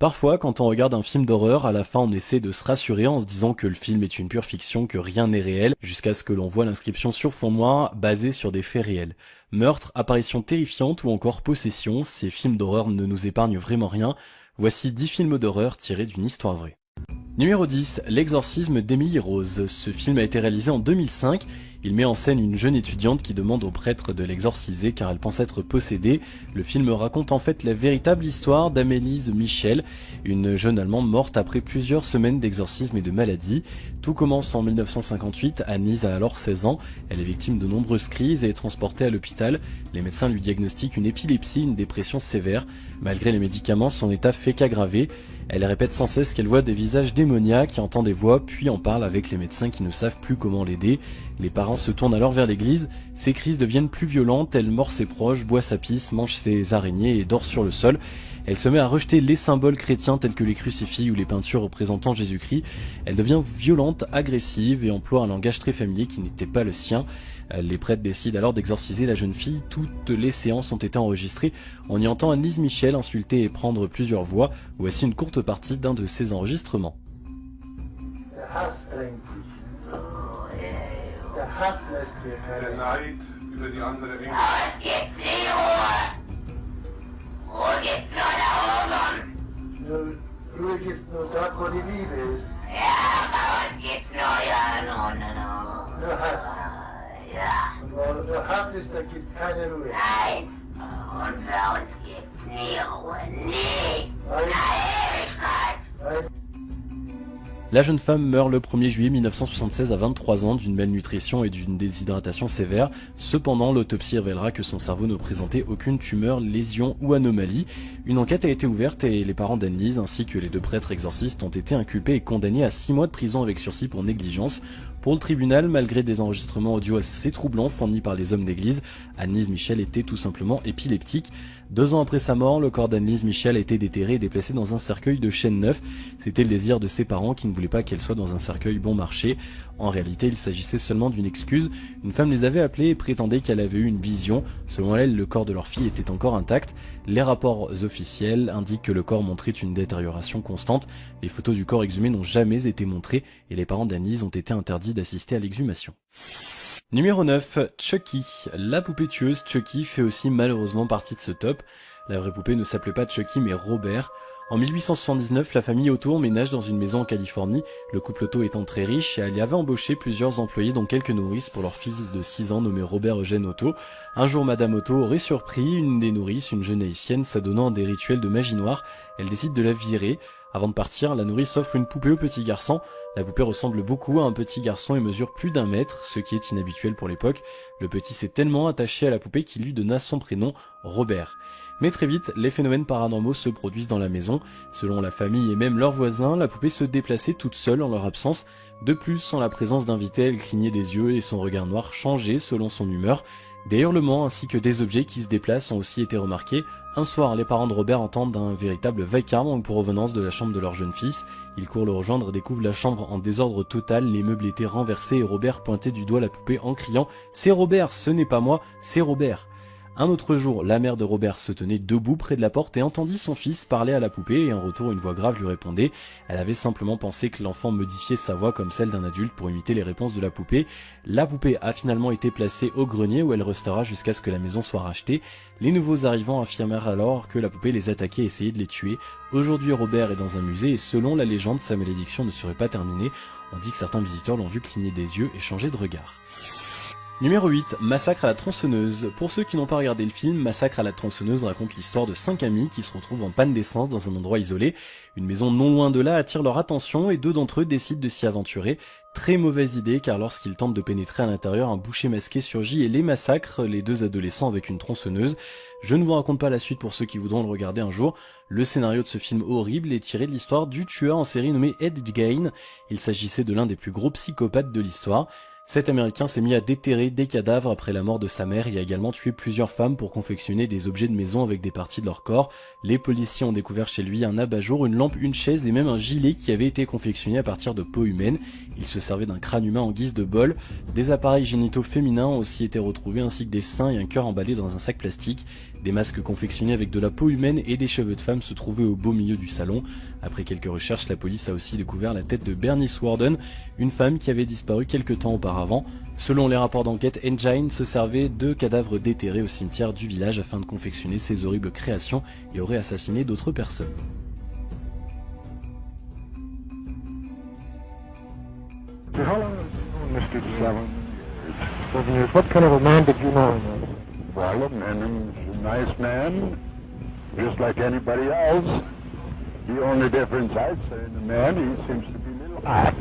Parfois, quand on regarde un film d'horreur, à la fin on essaie de se rassurer en se disant que le film est une pure fiction, que rien n'est réel, jusqu'à ce que l'on voit l'inscription sur fond noir basée sur des faits réels. Meurtre, apparition terrifiante ou encore possession, ces films d'horreur ne nous épargnent vraiment rien. Voici 10 films d'horreur tirés d'une histoire vraie. Numéro 10, L'exorcisme d'Emily Rose. Ce film a été réalisé en 2005. Il met en scène une jeune étudiante qui demande au prêtre de l'exorciser car elle pense être possédée. Le film raconte en fait la véritable histoire d'Anneliese Michel, une jeune Allemande morte après plusieurs semaines d'exorcisme et de maladie. Tout commence en 1958, Anneliese a alors 16 ans. Elle est victime de nombreuses crises et est transportée à l'hôpital. Les médecins lui diagnostiquent une épilepsie, une dépression sévère. Malgré les médicaments, son état fait qu'aggraver. Elle répète sans cesse qu'elle voit des visages démoniaques, entend des voix, puis en parle avec les médecins qui ne savent plus comment l'aider. Les parents se tournent alors vers l'église. Ses crises deviennent plus violentes, elle mord ses proches, boit sa pisse, mange ses araignées et dort sur le sol. Elle se met à rejeter les symboles chrétiens tels que les crucifix ou les peintures représentant Jésus-Christ. Elle devient violente, agressive et emploie un langage très familier qui n'était pas le sien. Les prêtres décident alors d'exorciser la jeune fille. Toutes les séances ont été enregistrées. On y entend Anneliese Michel insulter et prendre plusieurs voix. Voici une courte partie d'un de ces enregistrements. Ruhe gibt's nur dort, wo die Liebe ist. Ja, bei uns gibt's Nur Hass. Ja. Und wo nur Hass ist, da gibt's keine Ruhe. Nein. Und für uns gibt's nie Ruhe. Nie. Ewigkeit. La jeune femme meurt le 1er juillet 1976 à 23 ans d'une malnutrition et d'une déshydratation sévère. Cependant, l'autopsie révélera que son cerveau ne présentait aucune tumeur, lésion ou anomalie. Une enquête a été ouverte et les parents d'Anneliese ainsi que les deux prêtres exorcistes ont été inculpés et condamnés à 6 mois de prison avec sursis pour négligence. Pour le tribunal, malgré des enregistrements audio assez troublants fournis par les hommes d'église, Anneliese Michel était tout simplement épileptique. 2 ans après sa mort, le corps d'Anneliese Michel a été déterré et déplacé dans un cercueil de chêne neuf. C'était le désir de ses parents qui ne voulaient pas qu'elle soit dans un cercueil bon marché. En réalité, il s'agissait seulement d'une excuse. Une femme les avait appelés et prétendait qu'elle avait eu une vision. Selon elle, le corps de leur fille était encore intact. Les rapports officiels indiquent que le corps montrait une détérioration constante. Les photos du corps exhumé n'ont jamais été montrées et les parents d'Anneliese ont été interdits d'assister à l'exhumation. Numéro 9, Chucky. La poupée tueuse Chucky fait aussi malheureusement partie de ce top. La vraie poupée ne s'appelait pas Chucky mais Robert. En 1879, la famille Otto emménage dans une maison en Californie. Le couple Otto étant très riche, elle y avait embauché plusieurs employés dont quelques nourrices pour leur fils de 6 ans nommé Robert Eugène Otto. Un jour, Madame Otto aurait surpris une des nourrices, une jeune haïtienne, s'adonnant à des rituels de magie noire. Elle décide de la virer. Avant de partir, la nourrice offre une poupée au petit garçon. La poupée ressemble beaucoup à un petit garçon et mesure plus d'1 mètre, ce qui est inhabituel pour l'époque. Le petit s'est tellement attaché à la poupée qu'il lui donna son prénom, Robert. Mais très vite, les phénomènes paranormaux se produisent dans la maison. Selon la famille et même leurs voisins, la poupée se déplaçait toute seule en leur absence. De plus, en la présence d'invités, elle clignait des yeux et son regard noir changeait selon son humeur. Des hurlements ainsi que des objets qui se déplacent ont aussi été remarqués. Un soir, les parents de Robert entendent un véritable vacarme en provenance de la chambre de leur jeune fils. Ils courent le rejoindre et découvrent la chambre en désordre total, les meubles étaient renversés et Robert pointait du doigt la poupée en criant « C'est Robert, ce n'est pas moi, c'est Robert !» Un autre jour, la mère de Robert se tenait debout près de la porte et entendit son fils parler à la poupée et en retour une voix grave lui répondait. Elle avait simplement pensé que l'enfant modifiait sa voix comme celle d'un adulte pour imiter les réponses de la poupée. La poupée a finalement été placée au grenier où elle restera jusqu'à ce que la maison soit rachetée. Les nouveaux arrivants affirmèrent alors que la poupée les attaquait et essayait de les tuer. Aujourd'hui, Robert est dans un musée et selon la légende, sa malédiction ne serait pas terminée. On dit que certains visiteurs l'ont vu cligner des yeux et changer de regard. Numéro 8, Massacre à la tronçonneuse. Pour ceux qui n'ont pas regardé le film, Massacre à la tronçonneuse raconte l'histoire de 5 amis qui se retrouvent en panne d'essence dans un endroit isolé. Une maison non loin de là attire leur attention et 2 d'entre eux décident de s'y aventurer. Très mauvaise idée car lorsqu'ils tentent de pénétrer à l'intérieur, un boucher masqué surgit et les massacre, les 2 adolescents avec une tronçonneuse. Je ne vous raconte pas la suite pour ceux qui voudront le regarder un jour. Le scénario de ce film horrible est tiré de l'histoire du tueur en série nommé Ed Gein. Il s'agissait de l'un des plus gros psychopathes de l'histoire. Cet Américain s'est mis à déterrer des cadavres après la mort de sa mère et a également tué plusieurs femmes pour confectionner des objets de maison avec des parties de leur corps. Les policiers ont découvert chez lui un abat-jour, une lampe, une chaise et même un gilet qui avait été confectionné à partir de peau humaine. Il se servait d'un crâne humain en guise de bol. Des appareils génitaux féminins ont aussi été retrouvés ainsi que des seins et un cœur emballé dans un sac plastique. Des masques confectionnés avec de la peau humaine et des cheveux de femme se trouvaient au beau milieu du salon. Après quelques recherches, la police a aussi découvert la tête de Bernice Warden, une femme qui avait disparu quelque temps auparavant. Selon les rapports d'enquête, Engine se servait de cadavres déterrés au cimetière du village afin de confectionner ces horribles créations et aurait assassiné d'autres personnes. How long have you known Mr. 7 years. What kind of a man did you know him as? Well, he's a nice man, just like anybody else. The only difference I'd say in the man, he seems to be a little hot.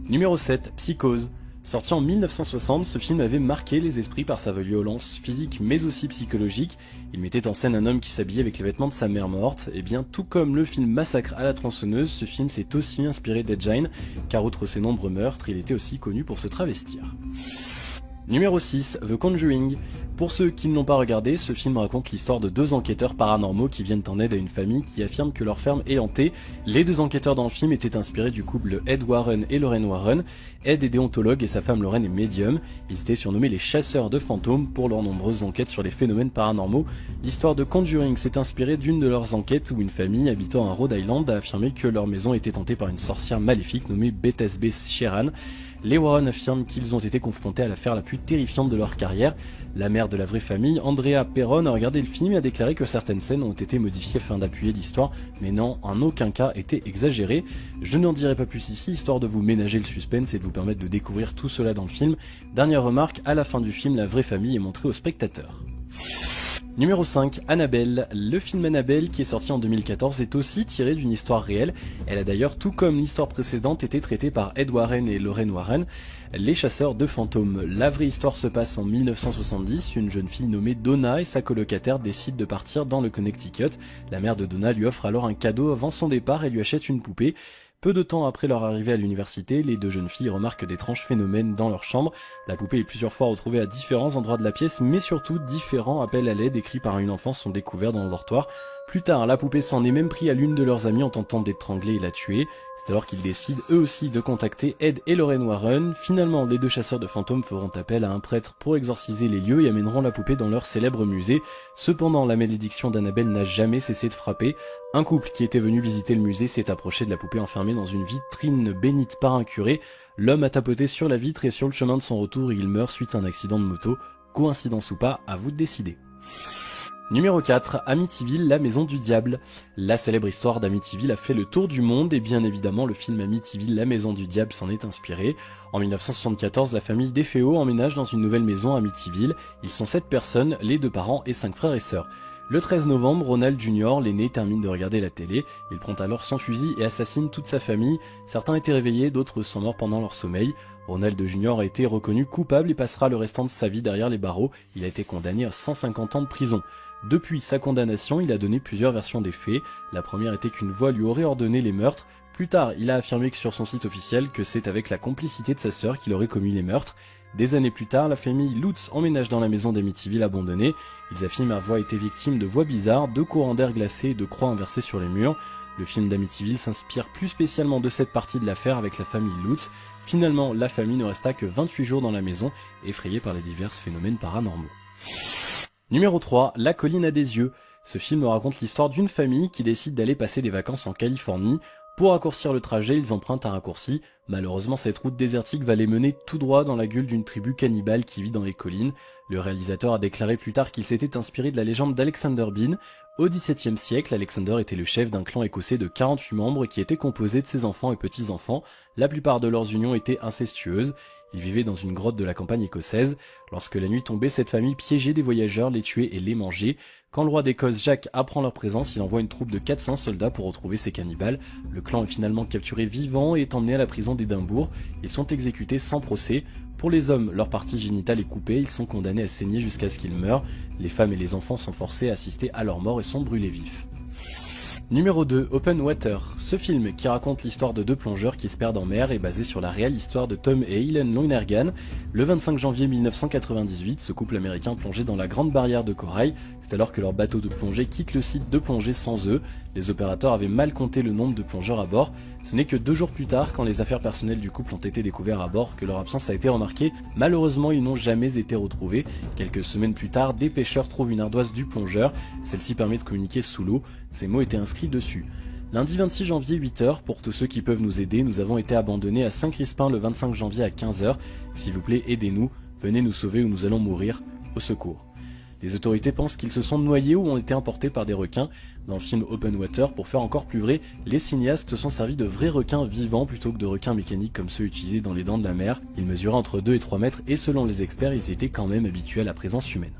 Numéro 7, Psychose. Sorti en 1960, ce film avait marqué les esprits par sa violence physique mais aussi psychologique. Il mettait en scène un homme qui s'habillait avec les vêtements de sa mère morte. Et bien tout comme le film Massacre à la tronçonneuse, ce film s'est aussi inspiré d'Engine, car outre ses nombreux meurtres, il était aussi connu pour se travestir. Numéro 6, The Conjuring. Pour ceux qui ne l'ont pas regardé, ce film raconte l'histoire de deux enquêteurs paranormaux qui viennent en aide à une famille qui affirme que leur ferme est hantée. Les deux enquêteurs dans le film étaient inspirés du couple Ed Warren et Lorraine Warren. Ed est déontologue et sa femme Lorraine est médium. Ils étaient surnommés les chasseurs de fantômes pour leurs nombreuses enquêtes sur les phénomènes paranormaux. L'histoire de Conjuring s'est inspirée d'une de leurs enquêtes où une famille habitant à Rhode Island a affirmé que leur maison était hantée par une sorcière maléfique nommée Bethesda Sheeran. Les Warren affirment qu'ils ont été confrontés à l'affaire la plus terrifiante de leur carrière. La mère de la vraie famille, Andrea Perron, a regardé le film et a déclaré que certaines scènes ont été modifiées afin d'appuyer l'histoire, mais non, en aucun cas été exagérées. Je n'en dirai pas plus ici, histoire de vous ménager le suspense et de vous permettre de découvrir tout cela dans le film. Dernière remarque, à la fin du film, la vraie famille est montrée aux spectateurs. Numéro 5, Annabelle. Le film Annabelle, qui est sorti en 2014, est aussi tiré d'une histoire réelle. Elle a d'ailleurs, tout comme l'histoire précédente, été traitée par Ed Warren et Lorraine Warren, les chasseurs de fantômes. La vraie histoire se passe en 1970, une jeune fille nommée Donna et sa colocataire décident de partir dans le Connecticut. La mère de Donna lui offre alors un cadeau avant son départ et lui achète une poupée. Peu de temps après leur arrivée à l'université, les deux jeunes filles remarquent d'étranges phénomènes dans leur chambre. La poupée est plusieurs fois retrouvée à différents endroits de la pièce, mais surtout différents appels à l'aide écrits par une enfant sont découverts dans le dortoir. Plus tard, la poupée s'en est même pris à l'une de leurs amies en tentant d'étrangler et la tuer. C'est alors qu'ils décident eux aussi de contacter Ed et Lorraine Warren. Finalement, les deux chasseurs de fantômes feront appel à un prêtre pour exorciser les lieux et amèneront la poupée dans leur célèbre musée. Cependant, la malédiction d'Annabelle n'a jamais cessé de frapper. Un couple qui était venu visiter le musée s'est approché de la poupée enfermée dans une vitrine bénite par un curé. L'homme a tapoté sur la vitre et sur le chemin de son retour, il meurt suite à un accident de moto. Coïncidence ou pas, à vous de décider. Numéro 4, Amityville, la maison du diable. La célèbre histoire d'Amityville a fait le tour du monde et bien évidemment le film Amityville, la maison du diable s'en est inspiré. En 1974, la famille DeFeo emménage dans une nouvelle maison à Amityville. Ils sont 7 personnes, les 2 parents et 5 frères et sœurs. Le 13 novembre, Ronald Jr., l'aîné, termine de regarder la télé. Il prend alors son fusil et assassine toute sa famille. Certains étaient réveillés, d'autres sont morts pendant leur sommeil. Ronald Jr. a été reconnu coupable et passera le restant de sa vie derrière les barreaux. Il a été condamné à 150 ans de prison. Depuis sa condamnation, il a donné plusieurs versions des faits. La première était qu'une voix lui aurait ordonné les meurtres. Plus tard, il a affirmé que sur son site officiel que c'est avec la complicité de sa sœur qu'il aurait commis les meurtres. Des années plus tard, la famille Lutz emménage dans la maison d'Amityville abandonnée. Ils affirment avoir été victimes de voix bizarres, de courants d'air glacés et de croix inversées sur les murs. Le film d'Amityville s'inspire plus spécialement de cette partie de l'affaire avec la famille Lutz. Finalement, la famille ne resta que 28 jours dans la maison, effrayée par les divers phénomènes paranormaux. Numéro 3, La colline à des yeux. Ce film raconte l'histoire d'une famille qui décide d'aller passer des vacances en Californie. Pour raccourcir le trajet, ils empruntent un raccourci. Malheureusement, cette route désertique va les mener tout droit dans la gueule d'une tribu cannibale qui vit dans les collines. Le réalisateur a déclaré plus tard qu'il s'était inspiré de la légende d'Alexander Bean. Au XVIIe siècle, Alexander était le chef d'un clan écossais de 48 membres qui était composé de ses enfants et petits-enfants. La plupart de leurs unions étaient incestueuses. Ils vivaient dans une grotte de la campagne écossaise. Lorsque la nuit tombait, cette famille piégeait des voyageurs, les tuait et les mangeait. Quand le roi d'Écosse, Jacques, apprend leur présence, il envoie une troupe de 400 soldats pour retrouver ces cannibales. Le clan est finalement capturé vivant et est emmené à la prison d'Édimbourg. Ils sont exécutés sans procès. Pour les hommes, leur partie génitale est coupée, ils sont condamnés à saigner jusqu'à ce qu'ils meurent. Les femmes et les enfants sont forcés à assister à leur mort et sont brûlés vifs. Numéro 2, Open Water. Ce film, qui raconte l'histoire de deux plongeurs qui se perdent en mer, est basé sur la réelle histoire de Tom et Helen Lonergan. Le 25 janvier 1998, ce couple américain plongeait dans la Grande Barrière de Corail. C'est alors que leur bateau de plongée quitte le site de plongée sans eux. Les opérateurs avaient mal compté le nombre de plongeurs à bord. Ce n'est que 2 jours plus tard, quand les affaires personnelles du couple ont été découvertes à bord, que leur absence a été remarquée. Malheureusement, ils n'ont jamais été retrouvés. Quelques semaines plus tard, des pêcheurs trouvent une ardoise du plongeur. Celle-ci permet de communiquer sous l'eau. Ces mots étaient inscrits dessus. Lundi 26 janvier 8h, pour tous ceux qui peuvent nous aider, nous avons été abandonnés à Saint-Crispin le 25 janvier à 15h. S'il vous plaît, aidez-nous, venez nous sauver ou nous allons mourir. Au secours. Les autorités pensent qu'ils se sont noyés ou ont été emportés par des requins. Dans le film Open Water, pour faire encore plus vrai, les cinéastes se sont servis de vrais requins vivants plutôt que de requins mécaniques comme ceux utilisés dans les Dents de la Mer. Ils mesuraient entre 2 et 3 mètres et selon les experts, ils étaient quand même habitués à la présence humaine.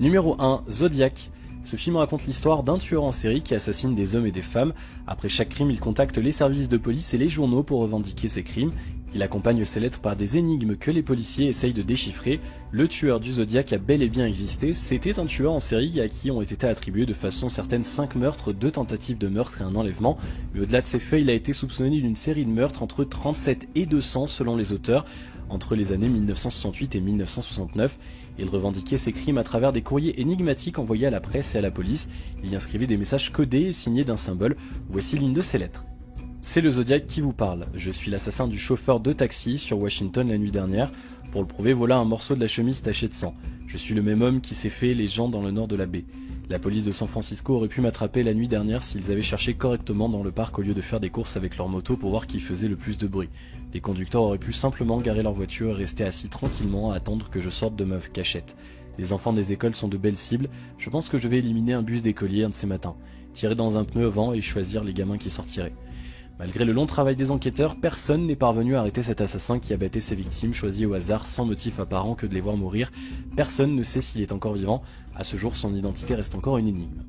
Numéro 1, Zodiac. Ce film raconte l'histoire d'un tueur en série qui assassine des hommes et des femmes. Après chaque crime, il contacte les services de police et les journaux pour revendiquer ses crimes. Il accompagne ses lettres par des énigmes que les policiers essayent de déchiffrer. Le tueur du Zodiac a bel et bien existé. C'était un tueur en série à qui ont été attribués de façon certaine 5 meurtres, 2 tentatives de meurtre et un enlèvement. Mais au-delà de ces faits, il a été soupçonné d'une série de meurtres entre 37 et 200 selon les auteurs, entre les années 1968 et 1969. Il revendiquait ses crimes à travers des courriers énigmatiques envoyés à la presse et à la police. Il y inscrivait des messages codés et signés d'un symbole. Voici l'une de ses lettres. C'est le Zodiac qui vous parle. Je suis l'assassin du chauffeur de taxi sur Washington la nuit dernière. Pour le prouver, voilà un morceau de la chemise taché de sang. Je suis le même homme qui s'est fait les gens dans le nord de la baie. La police de San Francisco aurait pu m'attraper la nuit dernière s'ils avaient cherché correctement dans le parc au lieu de faire des courses avec leur moto pour voir qui faisait le plus de bruit. Les conducteurs auraient pu simplement garer leur voiture et rester assis tranquillement à attendre que je sorte de ma cachette. Les enfants des écoles sont de belles cibles. Je pense que je vais éliminer un bus d'écoliers un de ces matins, tirer dans un pneu avant et choisir les gamins qui sortiraient. Malgré le long travail des enquêteurs, personne n'est parvenu à arrêter cet assassin qui abattait ses victimes choisies au hasard sans motif apparent que de les voir mourir. Personne ne sait s'il est encore vivant. À ce jour, son identité reste encore une énigme.